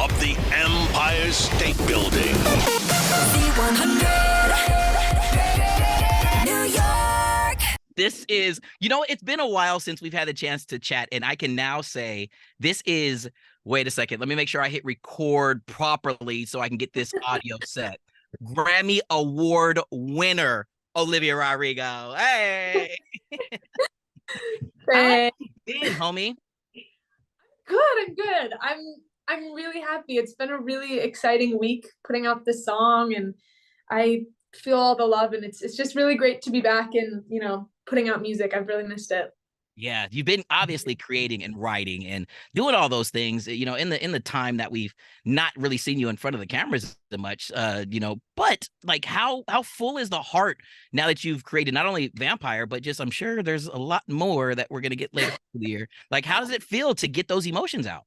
of the Empire State Building. Z100, New York. This is, it's been a while since we've had a chance to chat, and I can now say this is, wait a second, let me make sure I hit record properly so I can get this audio set. Grammy Award winner, Olivia Rodrigo. Hey! How Hey. you been, homie? Good, I'm good. I'm really happy. It's been a really exciting week putting out this song, and I feel all the love, and it's just really great to be back and, putting out music. I've really missed it. Yeah, you've been obviously creating and writing and doing all those things, in the time that we've not really seen you in front of the cameras that much, but like how full is the heart now that you've created not only Vampire, but just I'm sure there's a lot more that we're gonna get later in the year. Like, how does it feel to get those emotions out?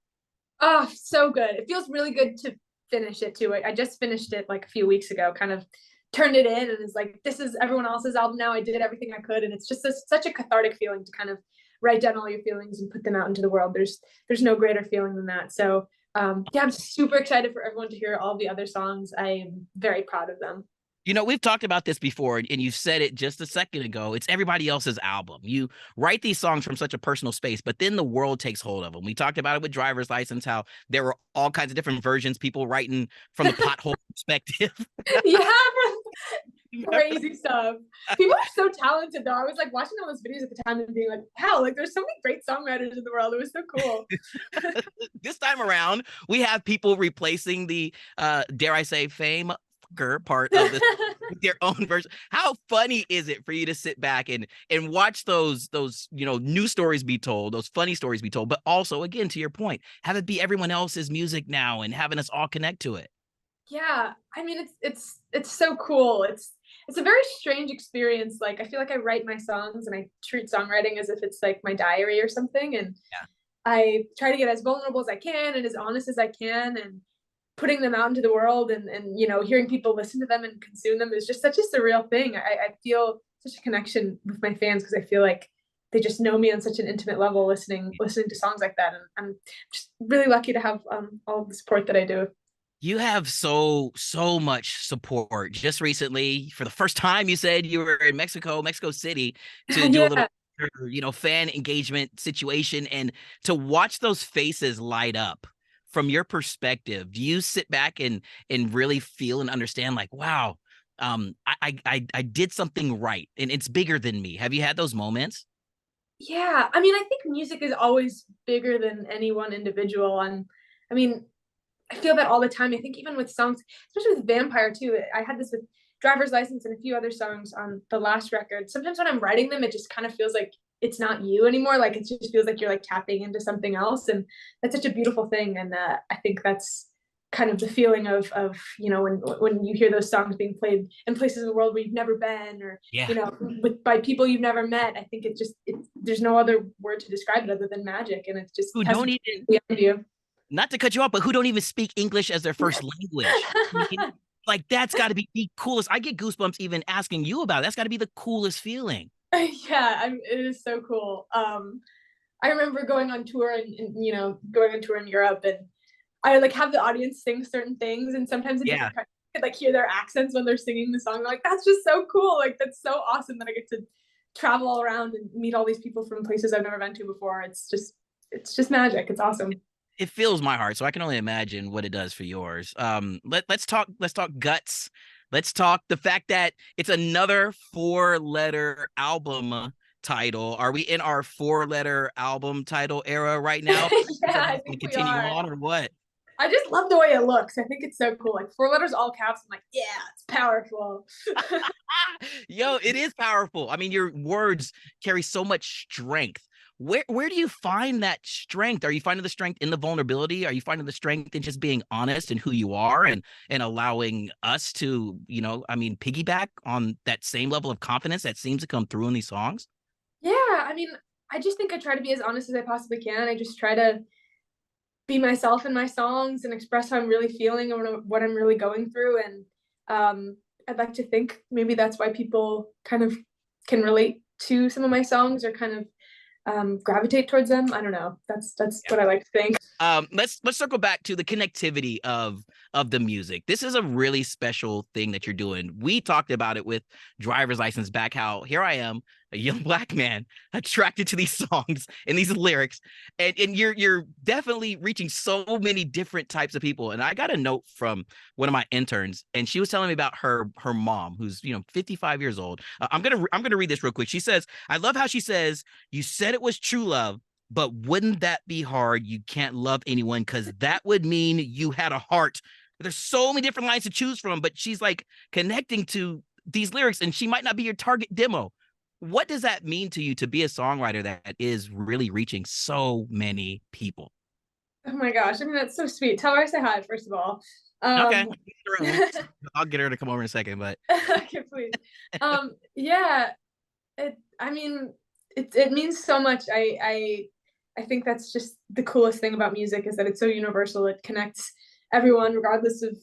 Oh, so good. It feels really good to finish it too. I just finished it like a few weeks ago, kind of turned it in, and it's like, this is everyone else's album now. I did everything I could, and it's just such a cathartic feeling to kind of write down all your feelings and put them out into the world. There's no greater feeling than that. So yeah, I'm super excited for everyone to hear all the other songs. I am very proud of them. We've talked about this before, and you said it just a second ago. It's everybody else's album. You write these songs from such a personal space, but then the world takes hold of them. We talked about it with Driver's License, how there were all kinds of different versions, people writing from the pothole perspective. Yeah, crazy stuff. People are so talented, though. I was like watching all those videos at the time and being like, wow, like there's so many great songwriters in the world. It was so cool. This time around, we have people replacing the, dare I say, fame part of this with their own version. How funny is it for you to sit back and watch those new stories be told, those funny stories be told, but also, again, to your point, have it be everyone else's music now and having us all connect to it? Yeah, I mean, it's so cool. It's a very strange experience. Like, I feel like I write my songs and I treat songwriting as if it's like my diary or something, and Yeah. I try to get as vulnerable as I can and as honest as I can, and putting them out into the world, and hearing people listen to them and consume them is just such a surreal thing. I feel such a connection with my fans because I feel like they just know me on such an intimate level listening to songs like that, and I'm just really lucky to have all of the support that I do. You have so much support. Just recently, for the first time, you said you were in Mexico City, to do a Yeah. little fan engagement situation, and to watch those faces light up. From your perspective, do you sit back and really feel and understand, like, wow, I did something right and it's bigger than me? Have you had those moments? Yeah, I mean, I think music is always bigger than any one individual, and I mean, I feel that all the time. I think even with songs, especially with Vampire too, I had this with Driver's License and a few other songs on the last record. Sometimes when I'm writing them, it just kind of feels like it's not you anymore. Like, it just feels like you're like tapping into something else, and that's such a beautiful thing. And I think that's kind of the feeling of when you hear those songs being played in places in the world where you've never been, or Yeah. by people you've never met. I think there's no other word to describe it other than magic, and it's just Who has don't to even, be beyond you. not to cut you off, but who don't even speak English as their first language. Like, that's got to be the coolest. I get goosebumps even asking you about it. That's got to be the coolest feeling. Yeah, it is so cool. I remember going on tour going on tour in Europe, and I like have the audience sing certain things, and sometimes in Yeah. different countries, I could like hear their accents when they're singing the song. I'm like, that's just so cool. Like, that's so awesome that I get to travel all around and meet all these people from places I've never been to before. It's just magic. It's awesome. It fills my heart, so I can only imagine what it does for yours. Let's talk guts. Let's talk the fact that it's another 4-letter album title. Are we in our 4-letter album title era right now? Yeah, I Can think we continue are. on, or what? I just love the way it looks. I think it's so cool. Like 4 letters, all caps. I'm like, yeah, it's powerful. Yo, it is powerful. I mean, your words carry so much strength. Where do you find that strength? Are you finding the strength in the vulnerability? Are you finding the strength in just being honest in who you are, and allowing us to, piggyback on that same level of confidence that seems to come through in these songs? Yeah, I mean, I just think I try to be as honest as I possibly can. I just try to be myself in my songs and express how I'm really feeling and what I'm really going through. And I'd like to think maybe that's why people kind of can relate to some of my songs, or kind of gravitate towards them. I don't know. That's what I like to think. Let's circle back to the connectivity of the music. This is a really special thing that you're doing. We talked about it with driver's license back, how here I am, a young Black man attracted to these songs and these lyrics, and you're definitely reaching so many different types of people. And I got a note from one of my interns, and she was telling me about her mom, who's 55 years old. I'm gonna read this real quick. She says, I love how she says, you said it was true love, but wouldn't that be hard? You can't love anyone because that would mean you had a heart. There's so many different lines to choose from, but she's like connecting to these lyrics, and she might not be your target demo. What does that mean to you to be a songwriter that is really reaching so many people? Oh my gosh. I mean, that's so sweet. Tell her I say hi, first of all. Okay. I'll get her to come over in a second, but okay, please. Yeah, I mean, it means so much. I think that's just the coolest thing about music, is that it's so universal. It connects everyone regardless of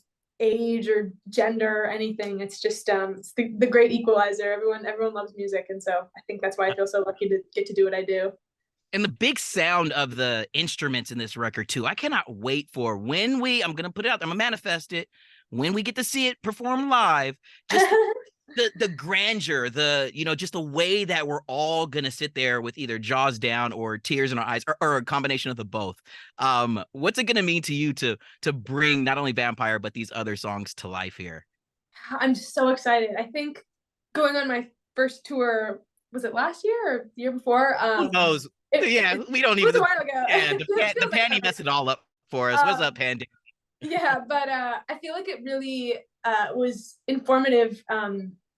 age or gender or anything. It's just it's the great equalizer. Everyone loves music, and so I think that's why I feel so lucky to get to do what I do. And the big sound of the instruments in this record too. I cannot wait for when I'm gonna put it out, I'm gonna manifest it, when we get to see it perform live. Just the grandeur, just the way that we're all gonna sit there with either jaws down or tears in our eyes, or a combination of the both. What's it gonna mean to you to bring not only Vampire but these other songs to life here? I'm just so excited. I think going on my first tour, was it last year or the year before? Who knows? We don't it even. was a while ago. Yeah, the Pandy messed it all up for us. What's up, Pandy? Yeah, but I feel like it really was informative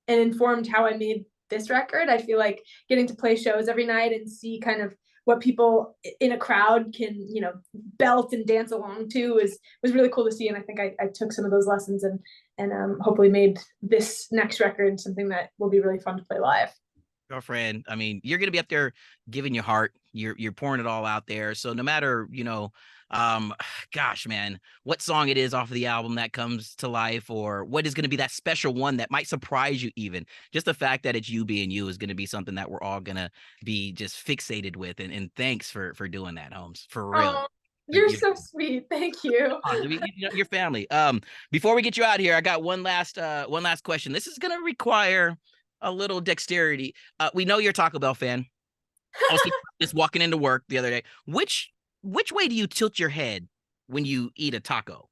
and informed how I made this record. I feel like getting to play shows every night and see kind of what people in a crowd can, belt and dance along to was really cool to see. And I think I took some of those lessons and hopefully made this next record something that will be really fun to play live. Girlfriend, I mean, you're gonna be up there giving your heart. You're pouring it all out there. So no matter, gosh, man, what song it is off of the album that comes to life, or what is gonna be that special one that might surprise you, even just the fact that it's you being you is gonna be something that we're all gonna be just fixated with. And thanks for doing that, Holmes, for real. Oh, you're so sweet. Thank you. Your family. Before we get you out here, I got one last question. This is gonna require a little dexterity. We know you're a Taco Bell fan. Also, just walking into work the other day. Which way do you tilt your head when you eat a taco?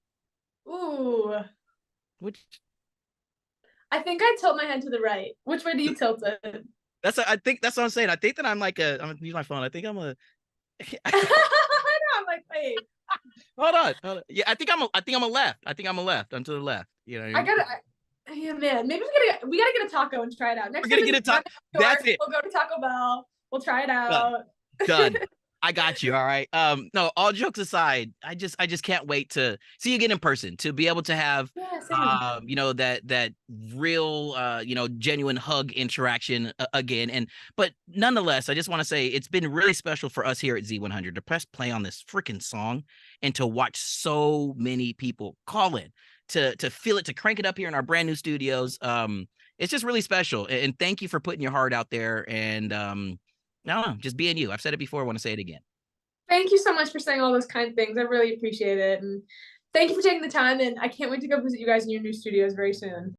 Ooh. Which? I think I tilt my head to the right. Which way do you tilt it? I think that's what I'm saying. I think that I'm gonna use my phone. I think I'm a. I know. I'm like, wait. Hold on. Yeah, I think I'm a left. I think I'm a left. I'm to the left. Yeah, man. Maybe we gotta get a taco and try it out. We're gonna get a taco. That's it. We'll go to Taco Bell. We'll try it out. Done. I got you. All right. No, all jokes aside, I just can't wait to see you again in person, to be able to have that real genuine hug interaction again. But nonetheless, I just want to say it's been really special for us here at Z100 to press play on this freaking song and to watch so many people call in to feel it, to crank it up here in our brand new studios. It's just really special. And thank you for putting your heart out there and no, just being you. I've said it before. I want to say it again. Thank you so much for saying all those kind things. I really appreciate it. And thank you for taking the time. And I can't wait to go visit you guys in your new studios very soon.